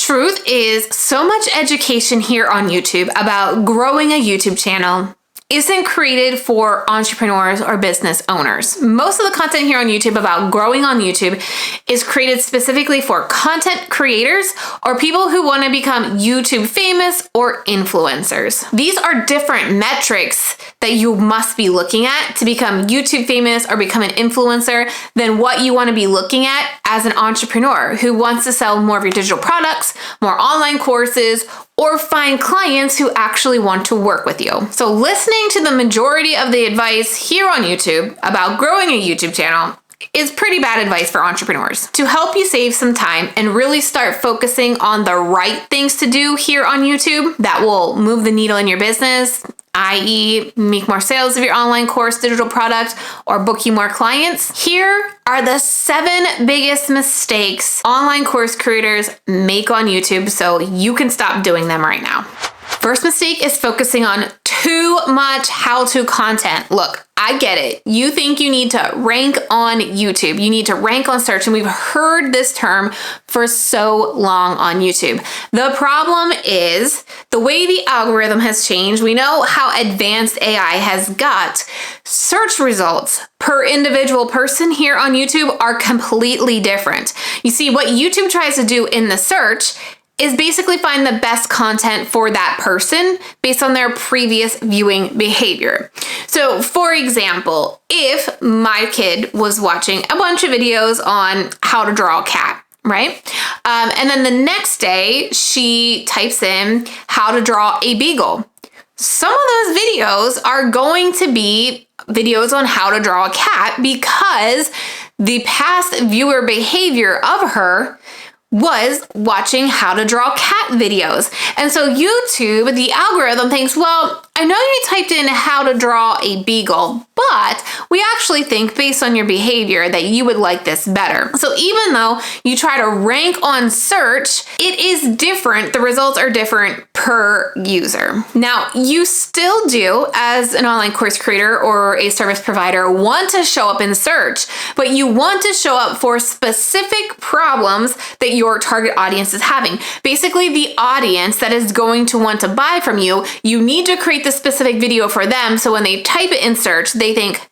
truth is, so much education here on YouTube about growing a YouTube channel isn't created for entrepreneurs or business owners. Most of the content here on YouTube about growing on YouTube is created specifically for content creators or people who want to become YouTube famous or influencers. These are different metrics that you must be looking at to become YouTube famous or become an influencer than what you want to be looking at as an entrepreneur who wants to sell more of your digital products, more online courses, or find clients who actually want to work with you. So listening to the majority of the advice here on YouTube about growing a YouTube channel is pretty bad advice for entrepreneurs. To help you save some time and really start focusing on the right things to do here on YouTube that will move the needle in your business, i.e. make more sales of your online course, digital product, or book you more clients, here are the 7 biggest mistakes online course creators make on YouTube so you can stop doing them right now. First mistake is focusing on too much how-to content. Look, I get it. You think you need to rank on YouTube. You need to rank on search, and we've heard this term for so long on YouTube. The problem is the way the algorithm has changed. We know how advanced AI has got. Search results per individual person here on YouTube are completely different. You see, what YouTube tries to do in the search is basically find the best content for that person based on their previous viewing behavior. So for example, if my kid was watching a bunch of videos on how to draw a cat, right? And then the next day she types in how to draw a beagle. Some of those videos are going to be videos on how to draw a cat because the past viewer behavior of her was watching how to draw cat videos. And so YouTube, the algorithm thinks, well, I know you typed in how to draw a beagle, but we actually think based on your behavior that you would like this better. So even though you try to rank on search, it is different. The results are different per user. Now, you still do, as an online course creator or a service provider, want to show up in search, but you want to show up for specific problems that your target audience is having. Basically, the audience that is going to want to buy from you, you need to create the specific video for them. So when they type it in search, they think,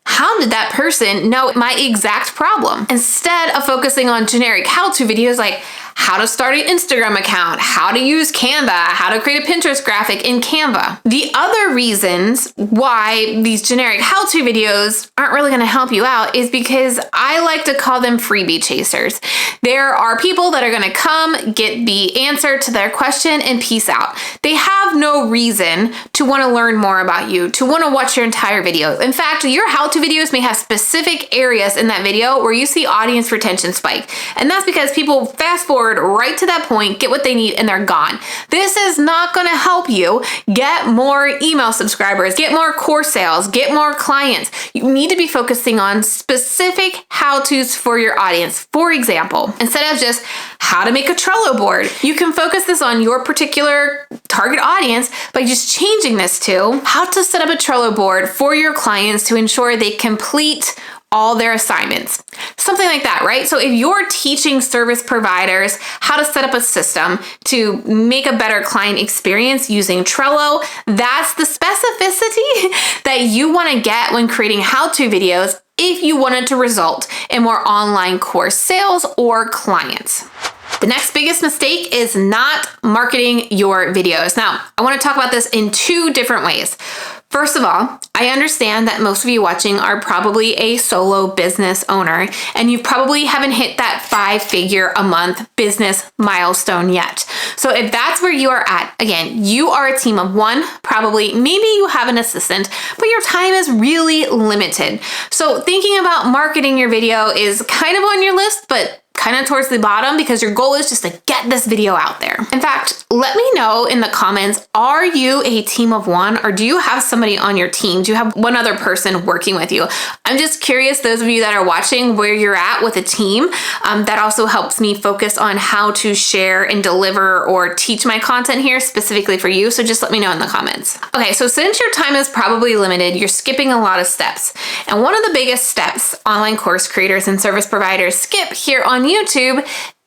how did that person know my exact problem? Instead of focusing on generic how-to videos like how to start an Instagram account, how to use Canva, how to create a Pinterest graphic in Canva. The other reasons why these generic how-to videos aren't really going to help you out is because I like to call them freebie chasers. There are people that are going to come, get the answer to their question, and peace out. They have no reason to want to learn more about you, to want to watch your entire video. In fact, your how-to videos may have specific areas in that video where you see audience retention spike. And that's because people fast forward right to that point, get what they need, and they're gone. This is not going to help you get more email subscribers, get more course sales, get more clients. You need to be focusing on specific how-tos for your audience. For example, instead of just how to make a Trello board, you can focus this on your particular target audience by just changing this to how to set up a Trello board for your clients to ensure they complete all their assignments. Something like that, right? So if you're teaching service providers how to set up a system to make a better client experience using Trello, that's the specificity that you want to get when creating how-to videos if you wanted to result in more online course sales or clients. The next biggest mistake is not marketing your videos. Now, I want to talk about this in 2 different ways. First of all, I understand that most of you watching are probably a solo business owner, and you probably haven't hit that 5-figure a month business milestone yet. So if that's where you are at, again, you are a team of 1, probably, maybe you have an assistant, but your time is really limited. So thinking about marketing your video is kind of on your list, but kind of towards the bottom because your goal is just to get this video out there. In fact, let me know in the comments, are you a team of 1 or do you have somebody on your team? Do you have one other person working with you? I'm just curious, those of you that are watching, where you're at with a team. That also helps me focus on how to share and deliver or teach my content here specifically for you. So just let me know in the comments. Okay, so since your time is probably limited, you're skipping a lot of steps. And one of the biggest steps online course creators and service providers skip here on YouTube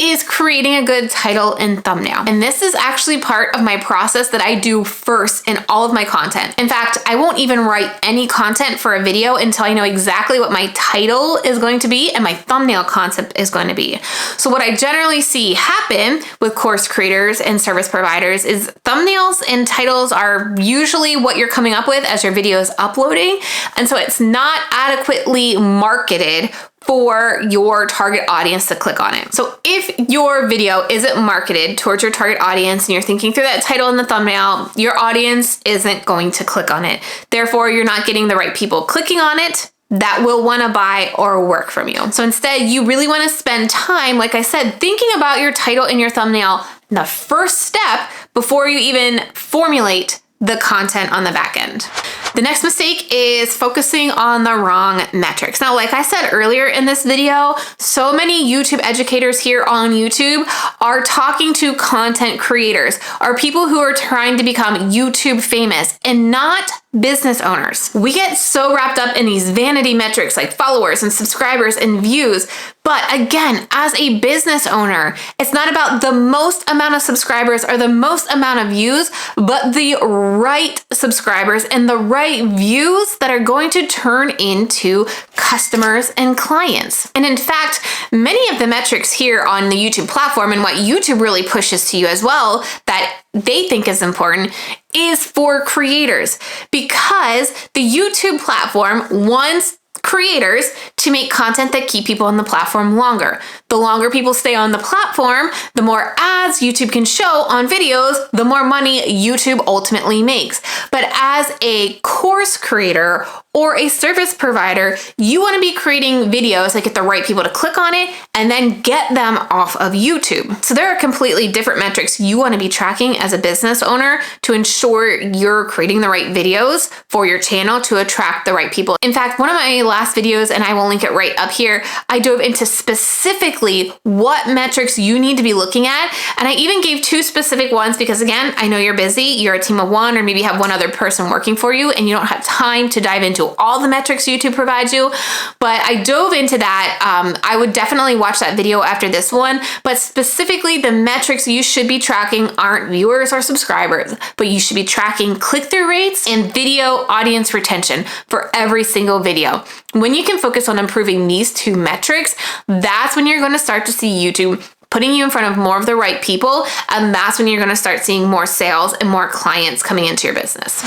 is creating a good title and thumbnail. And this is actually part of my process that I do first in all of my content. In fact, I won't even write any content for a video until I know exactly what my title is going to be and my thumbnail concept is going to be. So what I generally see happen with course creators and service providers is thumbnails and titles are usually what you're coming up with as your video is uploading. And so it's not adequately marketed for your target audience to click on it. So if your video isn't marketed towards your target audience and you're thinking through that title and the thumbnail, your audience isn't going to click on it. Therefore, you're not getting the right people clicking on it that will want to buy or work from you. So instead, you really want to spend time, like I said, thinking about your title and your thumbnail, the first step before you even formulate the content on the back end. The next mistake is focusing on the wrong metrics. Now, like I said earlier in this video, so many YouTube educators here on YouTube are talking to content creators, or people who are trying to become YouTube famous and not business owners. We get so wrapped up in these vanity metrics like followers and subscribers and views. But again, as a business owner, it's not about the most amount of subscribers or the most amount of views, but the right subscribers and the right views that are going to turn into customers and clients. And in fact, many of the metrics here on the YouTube platform and what YouTube really pushes to you as well that they think is important is for creators, because the YouTube platform wants creators to make content that keep people on the platform longer. The longer people stay on the platform, the more ads YouTube can show on videos, the more money YouTube ultimately makes. But as a course creator or a service provider, you want to be creating videos that get the right people to click on it and then get them off of YouTube. So there are completely different metrics you want to be tracking as a business owner to ensure you're creating the right videos for your channel to attract the right people. In fact, one of my last videos, and I will link it right up here, I dove into specifically what metrics you need to be looking at. And I even gave 2 specific ones because again, I know you're busy, you're a team of 1, or maybe you have 1 other person working for you and you don't have time to dive into all the metrics YouTube provides you. But I dove into that. I would definitely watch that video after this one, but specifically the metrics you should be tracking aren't viewers or subscribers, but you should be tracking click-through rates and video audience retention for every single video. When you can focus on improving these 2 metrics, that's when you're going to start to see YouTube putting you in front of more of the right people, and that's when you're going to start seeing more sales and more clients coming into your business.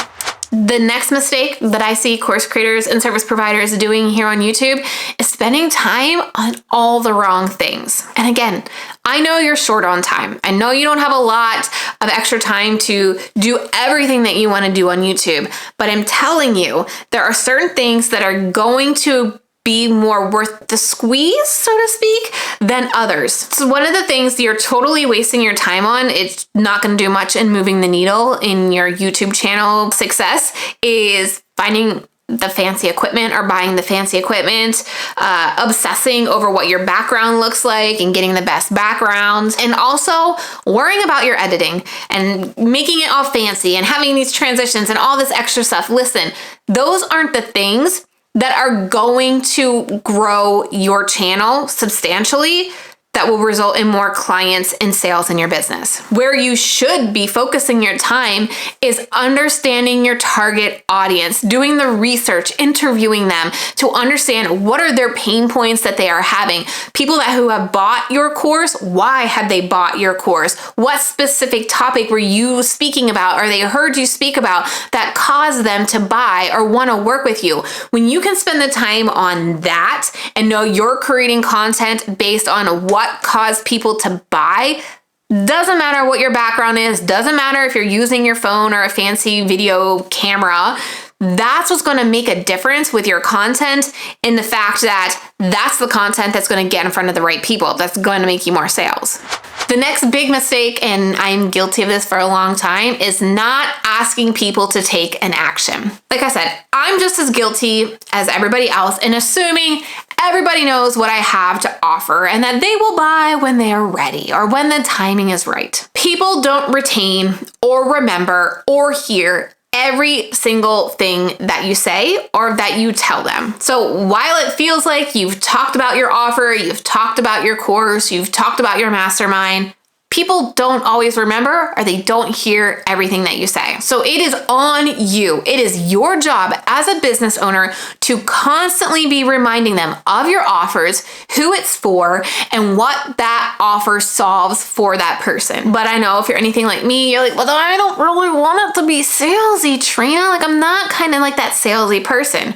The next mistake that I see course creators and service providers doing here on YouTube is spending time on all the wrong things. And again, I know you're short on time. I know you don't have a lot of extra time to do everything that you want to do on YouTube, but I'm telling you, there are certain things that are going to be more worth the squeeze, so to speak, than others. So one of the things you're totally wasting your time on, it's not going to do much in moving the needle in your YouTube channel success, is finding the fancy equipment or buying the fancy equipment, obsessing over what your background looks like and getting the best backgrounds, and also worrying about your editing and making it all fancy and having these transitions and all this extra stuff. Listen, those aren't the things that are going to grow your channel substantially, that will result in more clients and sales in your business. Where you should be focusing your time is understanding your target audience, doing the research, interviewing them to understand what are their pain points that they are having. People who have bought your course, why have they bought your course? What specific topic were you speaking about or they heard you speak about that caused them to buy or want to work with you? When you can spend the time on that and know you're creating content based on what caused people to buy, doesn't matter what your background is, doesn't matter if you're using your phone or a fancy video camera, that's what's going to make a difference with your content, in the fact that that's the content that's going to get in front of the right people, that's going to make you more sales. The next big mistake, and I'm guilty of this for a long time, is not asking people to take an action. Like I said, I'm just as guilty as everybody else in assuming everybody knows what I have to offer and that they will buy when they are ready or when the timing is right. People don't retain or remember or hear every single thing that you say or that you tell them. So while it feels like you've talked about your offer, you've talked about your course, you've talked about your mastermind, people don't always remember or they don't hear everything that you say. So it is on you. It is your job as a business owner to constantly be reminding them of your offers, who it's for, and what that offer solves for that person. But I know if you're anything like me, you're like, well, I don't really want it to be salesy, Trena. Like, I'm not kind of like that salesy person.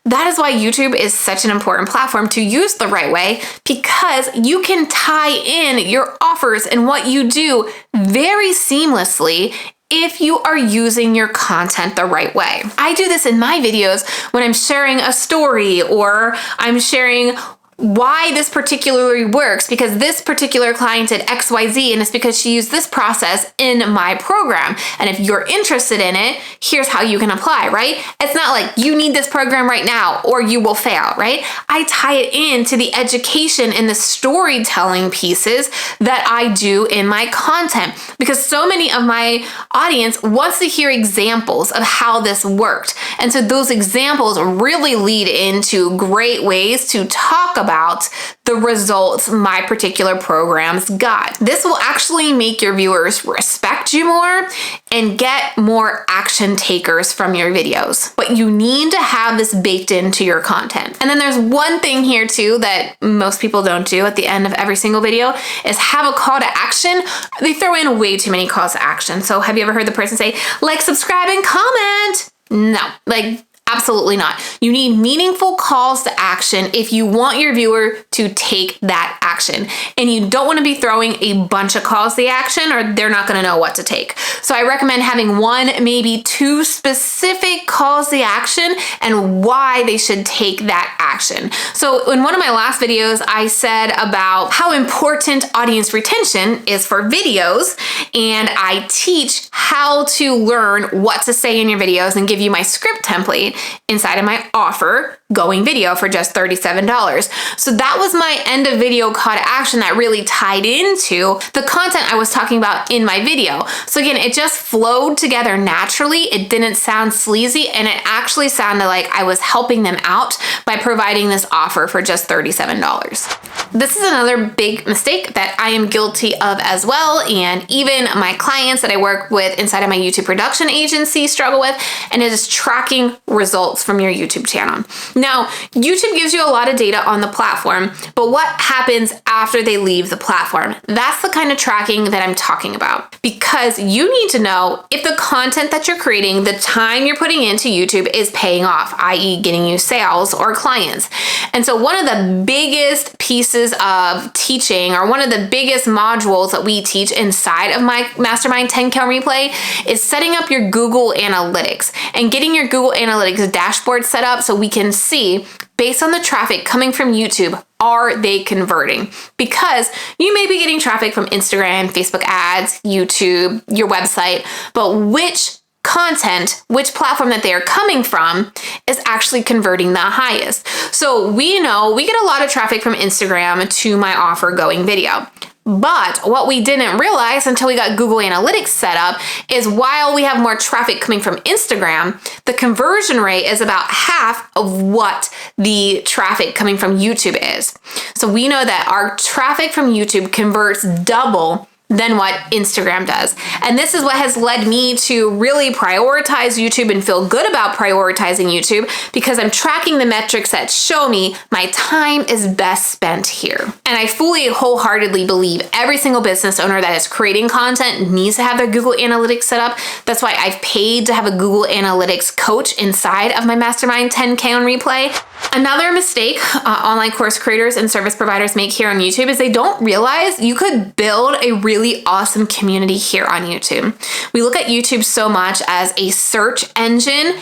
That is why YouTube is such an important platform to use the right way, because you can tie in your offers and what you do very seamlessly if you are using your content the right way. I do this in my videos when I'm sharing a story or I'm sharing why this particularly works, because this particular client did XYZ and it's because she used this process in my program. And if you're interested in it, here's how you can apply, right? It's not like you need this program right now or you will fail, right? I tie it into the education and the storytelling pieces that I do in my content, because so many of my audience wants to hear examples of how this worked. And so those examples really lead into great ways to talk about the results my particular programs got. This will actually make your viewers respect you more and get more action takers from your videos. But you need to have this baked into your content. And then there's one thing here too that most people don't do at the end of every single video is have a call to action. They throw in way too many calls to action. So have you ever heard the person say, like, subscribe, and comment? No, like, absolutely not. You need meaningful calls to action if you want your viewer to take that action. And you don't want to be throwing a bunch of calls to action or they're not going to know what to take. So I recommend having one, maybe two specific calls to action and why they should take that action. So in one of my last videos, I said about how important audience retention is for videos. And I teach how to learn what to say in your videos and give you my script template inside of my offer going video for just $37. So that was my end of video call to action that really tied into the content I was talking about in my video. So again, it just flowed together naturally. It didn't sound sleazy, and it actually sounded like I was helping them out by providing this offer for just $37. This is another big mistake that I am guilty of as well, and even my clients that I work with inside of my YouTube production agency struggle with, and it is tracking results from your YouTube channel. Now, YouTube gives you a lot of data on the platform, but what happens after they leave the platform? That's the kind of tracking that I'm talking about, because you need to know if the content that you're creating, the time you're putting into YouTube is paying off, i.e. getting you sales or clients. And so one of the biggest pieces of teaching, or one of the biggest modules that we teach inside of my Mastermind 10K replay, is setting up your Google Analytics and getting your Google Analytics dashboard set up so we can see, based on the traffic coming from YouTube, are they converting? Because you may be getting traffic from Instagram, Facebook ads, YouTube, your website, but which content, which platform that they are coming from is actually converting the highest. So we know we get a lot of traffic from Instagram to my offer going video. But what we didn't realize until we got Google Analytics set up is while we have more traffic coming from Instagram, the conversion rate is about half of what the traffic coming from YouTube is. So we know that our traffic from YouTube converts double than what Instagram does. And this is what has led me to really prioritize YouTube and feel good about prioritizing YouTube, because I'm tracking the metrics that show me my time is best spent here. And I fully, wholeheartedly believe every single business owner that is creating content needs to have their Google Analytics set up. That's why I've paid to have a Google Analytics coach inside of my Mastermind 10K on replay. Another mistake online course creators and service providers make here on YouTube is they don't realize you could build a really awesome community here on YouTube. We look at YouTube so much as a search engine,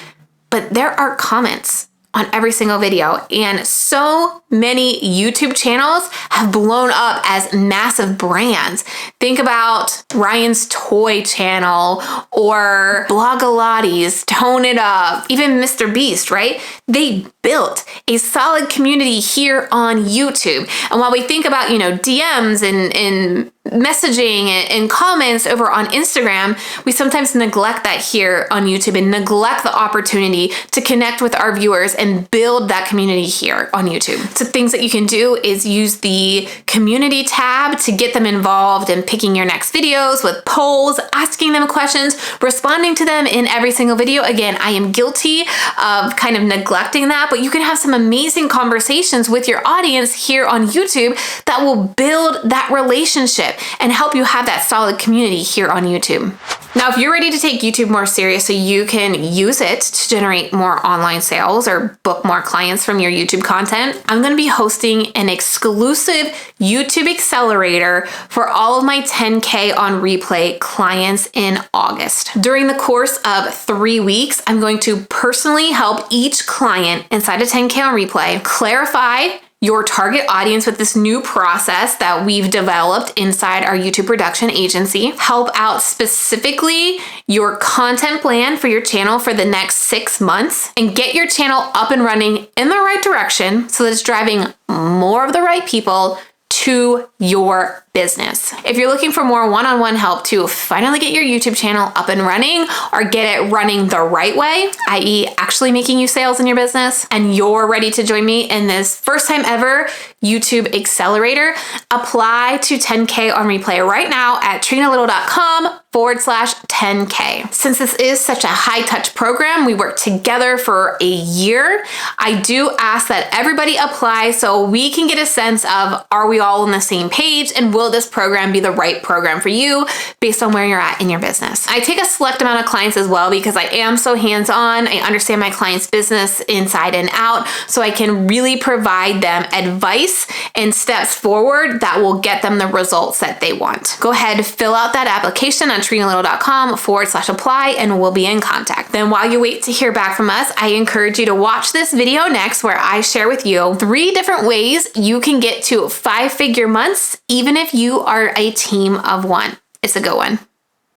but there are comments on every single video. And so many YouTube channels have blown up as massive brands. Think about Ryan's Toy Channel or Blogalotti's, Tone It Up, even Mr. Beast, right? They built a solid community here on YouTube. And while we think about, DMs and messaging and comments over on Instagram, we sometimes neglect that here on YouTube and neglect the opportunity to connect with our viewers and build that community here on YouTube. So things that you can do is use the community tab to get them involved in picking your next videos with polls, asking them questions, responding to them in every single video. Again, I am guilty of kind of neglecting that, but you can have some amazing conversations with your audience here on YouTube that will build that relationship and help you have that solid community here on YouTube. Now, if you're ready to take YouTube more serious so you can use it to generate more online sales or book more clients from your YouTube content, I'm going to be hosting an exclusive YouTube Accelerator for all of my 10K on replay clients in August. During the course of 3 weeks, I'm going to personally help each client inside a 10K on replay clarify your target audience with this new process that we've developed inside our YouTube production agency, help out specifically your content plan for your channel for the next 6 months, and get your channel up and running in the right direction so that it's driving more of the right people to your business. If you're looking for more one-on-one help to finally get your YouTube channel up and running or get it running the right way, i.e. actually making you sales in your business, and you're ready to join me in this first time ever YouTube Accelerator, apply to 10K on replay right now at trenalittle.com/10K. Since this is such a high touch program, we work together for a year. I do ask that everybody apply so we can get a sense of, are we all on the same page, and will this program be the right program for you based on where you're at in your business? I take a select amount of clients as well because I am so hands-on. I understand my client's business inside and out, so I can really provide them advice and steps forward that will get them the results that they want. Go ahead, fill out that application on trenalittle.com/apply, and we'll be in contact. Then while you wait to hear back from us, I encourage you to watch this video next where I share with you 3 different ways you can get to 5-figure months even if you are a team of 1. It's a good one.